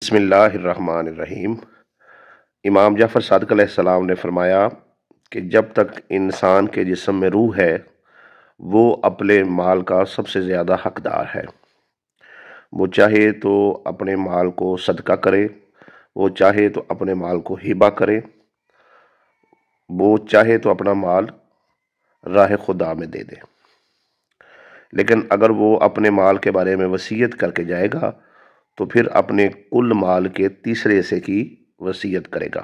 بسم اللہ الرحمن الرحیم۔ امام جعفر صادق علیہ السلام نے فرمایا کہ جب تک انسان کے جسم میں روح ہے وہ اپنے مال کا سب سے زیادہ حقدار ہے۔ وہ چاہے تو اپنے مال کو صدقہ کرے، وہ چاہے تو اپنے مال کو ہبہ کرے، وہ چاہے تو اپنا مال راہ خدا میں دے دے، لیکن اگر وہ اپنے مال کے بارے میں وصیت کر کے جائے گا تو پھر اپنے کل مال کے تیسرے حصے کی وصیت کرے گا۔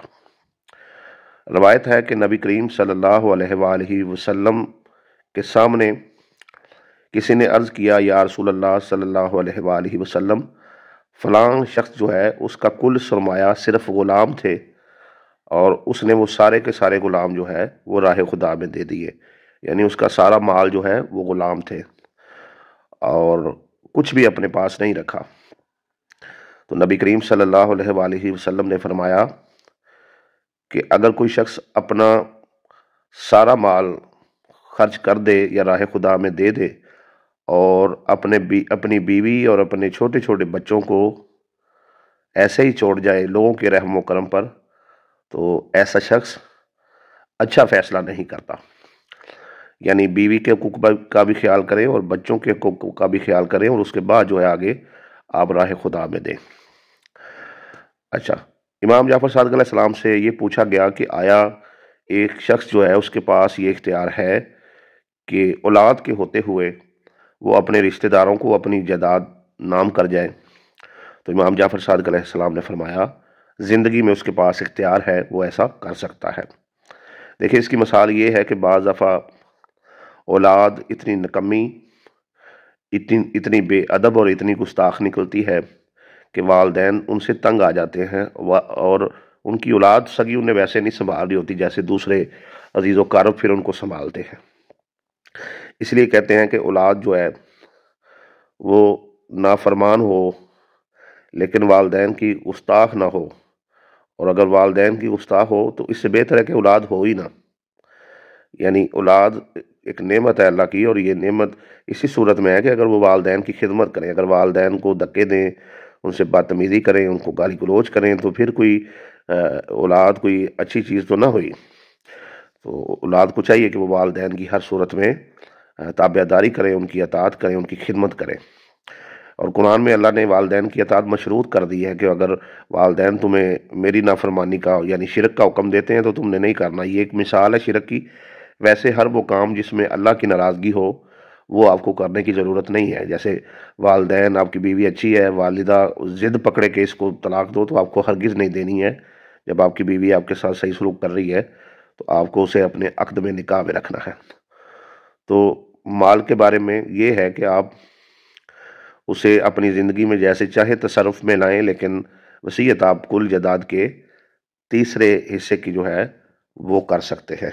روایت ہے کہ نبی کریم صلی اللہ علیہ وآلہ وسلم کے سامنے کسی نے عرض کیا، یا رسول اللہ صلی اللہ علیہ وآلہ وسلم، فلاں شخص جو ہے اس کا کل سرمایہ صرف غلام تھے اور اس نے وہ سارے کے سارے غلام جو ہے وہ راہ خدا میں دے دیے، یعنی اس کا سارا مال جو ہے وہ غلام تھے اور کچھ بھی اپنے پاس نہیں رکھا۔ تو نبی کریم صلی اللہ علیہ وآلہ وسلم نے فرمایا کہ اگر کوئی شخص اپنا سارا مال خرچ کر دے یا راہ خدا میں دے دے اور اپنی بیوی اور اپنے چھوٹے چھوٹے بچوں کو ایسے ہی چھوڑ جائے لوگوں کے رحم و کرم پر، تو ایسا شخص اچھا فیصلہ نہیں کرتا، یعنی بیوی کے حقوق کا بھی خیال کریں اور بچوں کے حقوق کا بھی خیال کریں اور اس کے بعد جو ہے آگے آپ راہ خدا میں دیں۔ اچھا، امام جعفر صادق علیہ السلام سے یہ پوچھا گیا کہ آیا ایک شخص جو ہے اس کے پاس یہ اختیار ہے کہ اولاد کے ہوتے ہوئے وہ اپنے رشتہ داروں کو اپنی جائیداد نام کر جائے؟ تو امام جعفر صادق علیہ السلام نے فرمایا زندگی میں اس کے پاس اختیار ہے، وہ ایسا کر سکتا ہے۔ دیکھیں، اس کی مثال یہ ہے کہ بعض دفعہ اولاد اتنی نکمی، اتنی بے ادب اور اتنی گستاخ نکلتی ہے کہ والدین ان سے تنگ آ جاتے ہیں اور ان کی اولاد سگی انہیں ویسے نہیں سنبھال رہی ہوتی جیسے دوسرے عزیز و قارب پھر ان کو سنبھالتے ہیں۔ اس لیے کہتے ہیں کہ اولاد جو ہے وہ نافرمان ہو لیکن والدین کی گستاخ نہ ہو، اور اگر والدین کی گستاخ ہو تو اس سے بہتر ہے کہ اولاد ہو ہی نہ۔ یعنی اولاد ایک نعمت ہے اللہ کی، اور یہ نعمت اسی صورت میں ہے کہ اگر وہ والدین کی خدمت کریں، اگر والدین کو دھکے دیں، ان سے بدتمیزی کریں، ان کو گالی گلوچ کریں، تو پھر کوئی اولاد کوئی اچھی چیز تو نہ ہوئی۔ تو اولاد کو چاہیے کہ وہ والدین کی ہر صورت میں تابعداری کریں، ان کی اطاعت کریں، ان کی خدمت کریں۔ اور قرآن میں اللہ نے والدین کی اطاعت مشروط کر دی ہے کہ اگر والدین تمہیں میری نافرمانی کا یعنی شرک کا حکم دیتے ہیں تو تم نے نہیں کرنا۔ یہ ایک مثال ہے شرک کی۔ ویسے ہر وہ کام جس میں اللہ کی ناراضگی ہو وہ آپ کو کرنے کی ضرورت نہیں ہے، جیسے والدین، آپ کی بیوی اچھی ہے، والدہ ضد پکڑے کہ اس کو طلاق دو تو آپ کو ہرگز نہیں دینی ہے۔ جب آپ کی بیوی آپ کے ساتھ صحیح سلوک کر رہی ہے تو آپ کو اسے اپنے عقد میں نکاح میں رکھنا ہے۔ تو مال کے بارے میں یہ ہے کہ آپ اسے اپنی زندگی میں جیسے چاہے تصرف میں لائیں، لیکن وصیت آپ کل جائیداد کے تیسرے حصے کی جو ہے وہ کر سکتے ہیں۔